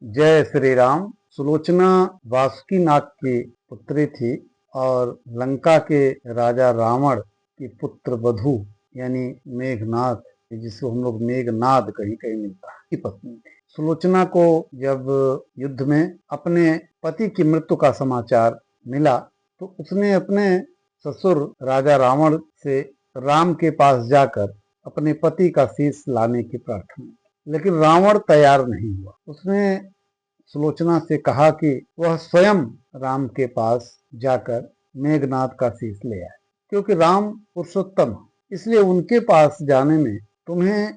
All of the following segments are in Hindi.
जय श्री राम। सुलोचना वासुकीनाग की पुत्री थी और लंका के राजा रावण की पुत्र वधू यानी मेघनाद, जिसको हम लोग मेघनाद कहीं कहीं मिलता है, की पत्नी थी। सुलोचना को जब युद्ध में अपने पति की मृत्यु का समाचार मिला तो उसने अपने ससुर राजा रावण से राम के पास जाकर अपने पति का शीश लाने की प्रार्थना, लेकिन रावण तैयार नहीं हुआ। उसने सुलोचना से कहा कि वह स्वयं राम के पास जाकर मेघनाद का शीश ले आए, क्योंकि राम पुरुषोत्तम है, इसलिए उनके पास जाने में तुम्हें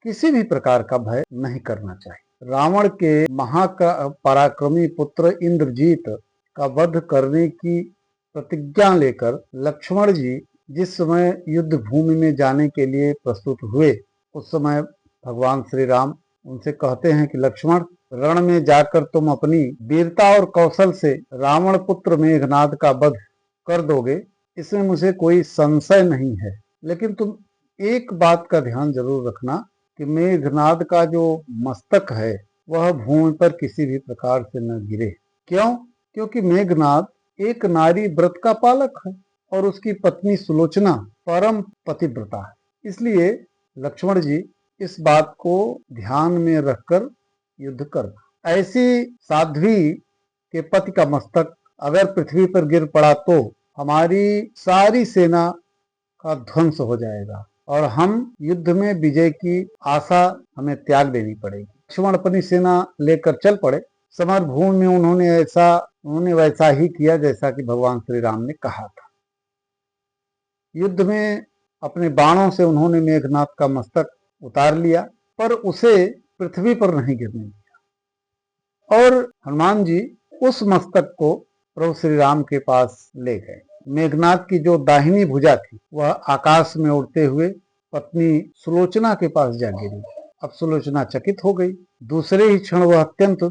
किसी भी प्रकार का भय नहीं करना चाहिए। रावण के महापराक्रमी पुत्र इंद्रजीत का वध करने की प्रतिज्ञा लेकर लक्ष्मण जी जिस समय युद्ध भूमि में जाने के लिए प्रस्तुत हुए, उस समय भगवान श्री राम उनसे कहते हैं कि लक्ष्मण, रण में जाकर तुम अपनी वीरता और कौशल से रावण पुत्र मेघनाद का वध कर दोगे, इसमें मुझे कोई संशय नहीं है, लेकिन तुम एक बात का ध्यान जरूर रखना कि मेघनाद का जो मस्तक है वह भूमि पर किसी भी प्रकार से न गिरे। क्यों? क्योंकि मेघनाद एक नारी व्रत का पालक है और उसकी पत्नी सुलोचना परम पतिव्रता है। इसलिए लक्ष्मण जी इस बात को ध्यान में रखकर युद्ध कर। ऐसी साध्वी के पति का मस्तक अगर पृथ्वी पर गिर पड़ा तो हमारी सारी सेना का ध्वंस हो जाएगा और हम युद्ध में विजय की आशा हमें त्याग देनी पड़ेगी। लक्ष्मण अपनी सेना लेकर चल पड़े। समर भूमि में उन्होंने वैसा ही किया जैसा कि भगवान श्री राम ने कहा था। युद्ध में अपने बाणों से उन्होंने मेघनाद का मस्तक उतार लिया, पर उसे पृथ्वी पर नहीं गिरने दिया और हनुमान जी उस मस्तक को प्रभु श्री राम के पास ले गए। मेघनाद की जो दाहिनी भुजा थी वह आकाश में उड़ते हुए पत्नी सुलोचना के पास जा गिरी। अब सुलोचना चकित हो गई। दूसरे ही क्षण वह अत्यंत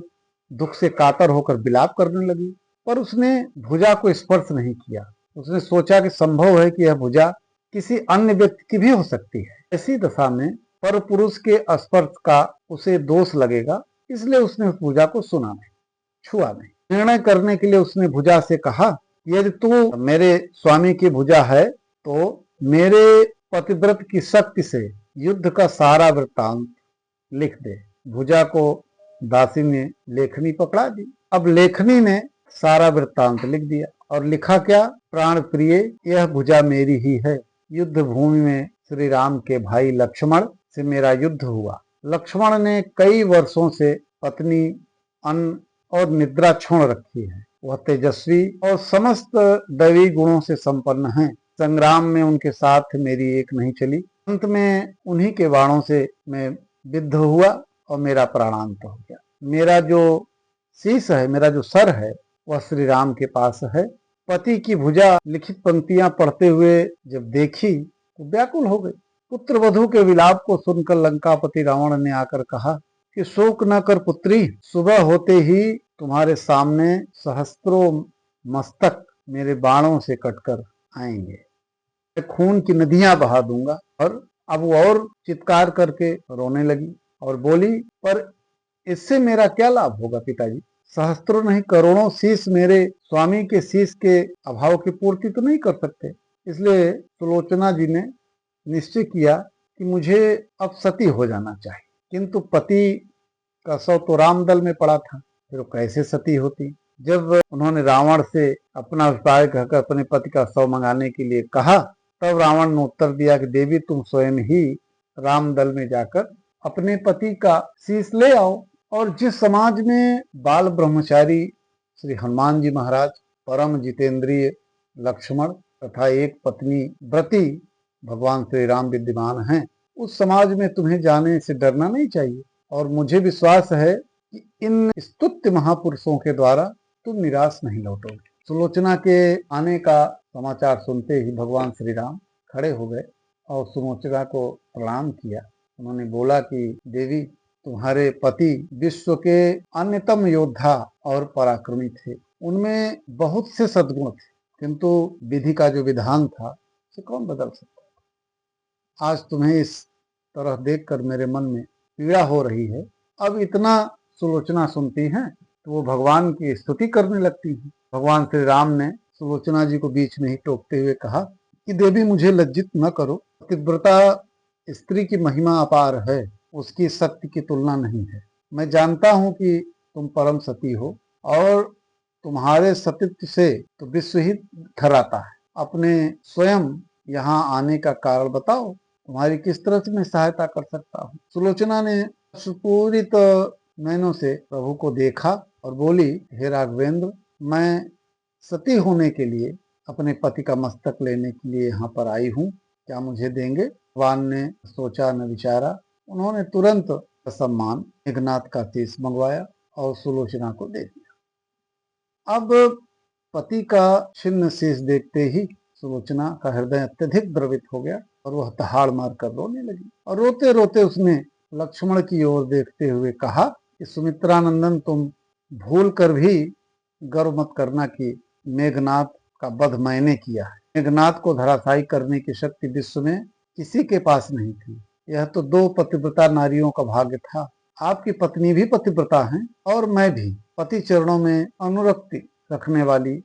दुख से कातर होकर विलाप करने लगी, पर उसने भुजा को स्पर्श नहीं किया। उसने सोचा कि संभव है कि यह भुजा किसी अन्य व्यक्ति की भी हो सकती है। ऐसी दशा में पर पुरुष के स्पर्श का उसे दोष लगेगा, इसलिए उसने उस भुजा को छुआ नहीं। निर्णय करने के लिए उसने भुजा से कहा, यदि तू मेरे स्वामी की भुजा है तो मेरे पतिव्रत की शक्ति से युद्ध का सारा वृत्तांत लिख दे। भुजा को दासी ने लेखनी पकड़ा दी। अब लेखनी ने सारा वृत्तांत लिख दिया और लिखा क्या, प्राण प्रिय यह भुजा मेरी ही है। युद्ध भूमि में श्री राम के भाई लक्ष्मण से मेरा युद्ध हुआ। लक्ष्मण ने कई वर्षों से पत्नी अन्न और निद्रा छोड़ रखी है। वह तेजस्वी और समस्त दैवी गुणों से संपन्न है। संग्राम में उनके साथ मेरी एक नहीं चली। अंत में उन्हीं के बाणों से मैं विद्ध हुआ और मेरा प्राणांत हो गया। मेरा जो शीश है, मेरा जो सर है, वह श्री राम के पास है। पति की भुजा लिखित पंक्तियां पढ़ते हुए जब देखी तो व्याकुल हो गई। पुत्र वधू के विलाप को सुनकर लंकापति रावण ने आकर कहा कि शोक न कर पुत्री, सुबह होते ही तुम्हारे सामने सहस्त्रों मस्तक मेरे बाणों से कटकर आएंगे। मैं खून की नदियां बहा दूंगा। और अब वो और चित्कार करके रोने लगी और बोली, पर इससे मेरा क्या लाभ होगा पिताजी? सहस्त्रों नहीं करोड़ों शीश मेरे स्वामी के शीश के अभाव की पूर्ति तो नहीं कर सकते। इसलिए सुलोचना जी ने निश्चय किया कि मुझे अब सती हो जाना चाहिए, किंतु पति का शव तो रामदल में पड़ा था, फिर वो कैसे सती होती? जब उन्होंने रावण से अपना अभिप्राय कहकर अपने पति का शव मंगाने के लिए कहा, तब रावण ने उत्तर दिया कि देवी, तुम स्वयं ही रामदल में जाकर अपने पति का शीश ले आओ। और जिस समाज में बाल ब्रह्मचारी श्री हनुमान जी महाराज, परम जितेंद्रिय लक्ष्मण तथा एक पत्नी व्रती भगवान श्री राम विद्यमान हैं, उस समाज में तुम्हें जाने से डरना नहीं चाहिए। और मुझे विश्वास है कि इन स्तुत्य महापुरुषों के द्वारा तुम निराश नहीं लौटोगे। सुलोचना के आने का समाचार सुनते ही भगवान श्री राम खड़े हो गए और सुलोचना को प्रणाम किया। उन्होंने बोला कि देवी, तुम्हारे पति विश्व के अन्यतम योद्धा और पराक्रमी थे। उनमें बहुत से सद्गुण थे, किंतु विधि का जो विधान था उसे कौन बदल सकता। आज तुम्हें इस तरह देखकर मेरे मन में पीड़ा हो रही है। अब इतना सुलोचना सुनती हैं तो वो भगवान की स्तुति करने लगती हैं। भगवान श्री राम ने सुलोचना जी को बीच में ही टोकते हुए कहा कि देवी मुझे लज्जित न करो, पतिव्रता स्त्री की महिमा अपार है, उसकी शक्ति की तुलना नहीं है। मैं जानता हूं कि तुम परम सती हो और तुम्हारे सतीत्व से तो विश्व ही थर्राता है। अपने स्वयं यहाँ आने का कारण बताओ, तुम्हारी किस तरह से मैं सहायता कर सकता हूँ। सुलोचना ने सुपूरित नयनों से प्रभु को देखा और बोली, हे राघवेंद्र, मैं सती होने के लिए अपने पति का मस्तक लेने के लिए यहाँ पर आई हूँ, क्या मुझे देंगे? भगवान ने सोचा न विचारा, उन्होंने तुरंत सम्मान मेघनाथ का शीश मंगवाया और सुलोचना को दे दिया। अब पति का छिन्न शीश देखते ही सुलोचना का हृदय अत्यधिक द्रवित हो गया और वह दहाड़ मारकर रोने लगी और रोते रोते उसने लक्ष्मण की ओर देखते हुए कहा कि सुमित्रानंदन, तुम भूल कर भी गर्व मत करना कि मेघनाथ का वध मैंने किया है। मेघनाथ को धराशायी करने की शक्ति विश्व में किसी के पास नहीं थी। यह तो 2 पतिव्रता नारियों का भाग्य था। आपकी पत्नी भी पतिव्रता हैं और मैं भी पति चरणों में अनुरक्ति रखने वाली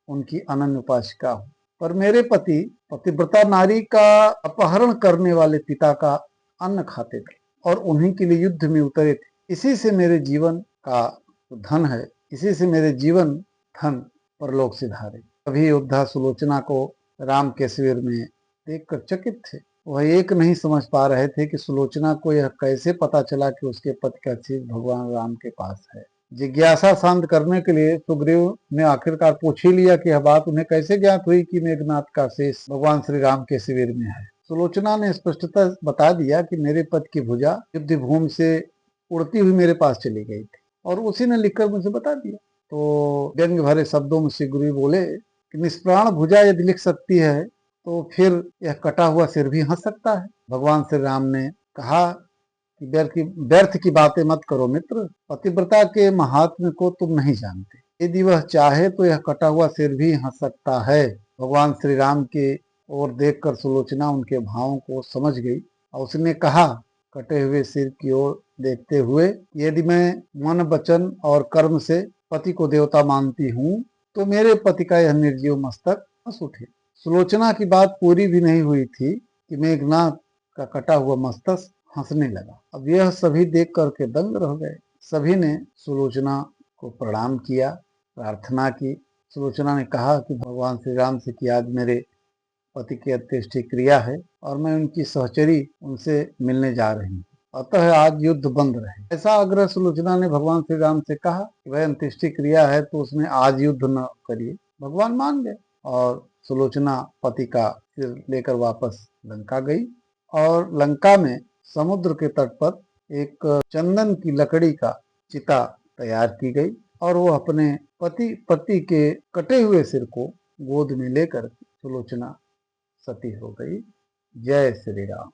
उनकी अनन्य उपासिका हूँ। पर मेरे पति पतिव्रता नारी का अपहरण करने वाले पिता का अन्न खाते थे और उन्हीं के लिए युद्ध में उतरे थे। इसी से मेरे जीवन का धन है, इसी से मेरे जीवन धन परलोक सिधारे। तभी योद्धा सुलोचना को राम के शिविर में देखकर चकित थे। वह एक नहीं समझ पा रहे थे कि सुलोचना को यह कैसे पता चला कि उसके पति का शीश भगवान राम के पास है। जिज्ञासा शांत करने के लिए सुग्रीव ने आखिरकार पूछ ही लिया कि यह बात उन्हें कैसे ज्ञात हुई कि मेघनाथ का शीश भगवान श्री राम के शिविर में है। सुलोचना ने स्पष्टता बता दिया कि मेरे पति की भुजा युद्ध भूमि से उड़ती हुई मेरे पास चली गई थी और उसी ने लिखकर मुझे बता दिया। तो व्यंग्य भरे शब्दों में सुग्रीव बोले कि निष्प्राण भुजा यदि लिख सकती है तो फिर यह कटा हुआ सिर भी हंस सकता है। भगवान श्री राम ने कहा कि व्यर्थ की बातें मत करो मित्र, पतिव्रता के महात्म्य को तुम नहीं जानते। यदि वह चाहे तो यह कटा हुआ सिर भी हंस सकता है। भगवान श्री राम के ओर देखकर सुलोचना उनके भावों को समझ गई और उसने कहा कटे हुए सिर की ओर देखते हुए, यदि मैं मन वचन और कर्म से पति को देवता मानती हूँ तो मेरे पति का यह निर्जीव मस्तक हंस उठे। सुलोचना की बात पूरी भी नहीं हुई थी कि मेघनाथ का कटा हुआ मस्तक हंसने लगा। अब यह सभी देख करके दंग रह गए। सभी ने सुलोचना को प्रणाम किया, प्रार्थना की। सुलोचना ने कहा कि भगवान श्री राम से कि आज मेरे पति की अंत्येष्टि क्रिया है और मैं उनकी सहचरी उनसे मिलने जा रही हूँ, अतः आज युद्ध बंद रहे। ऐसा आग्रह सुलोचना ने भगवान श्री राम से कहा कि वह अंत्येष्टि क्रिया है तो उसमें आज युद्ध न करिए। भगवान मान गए और सुलोचना पति का सिर लेकर वापस लंका गई और लंका में समुद्र के तट पर एक चंदन की लकड़ी का चिता तैयार की गई और वो अपने पति के कटे हुए सिर को गोद में लेकर सुलोचना सती हो गई। जय श्री राम।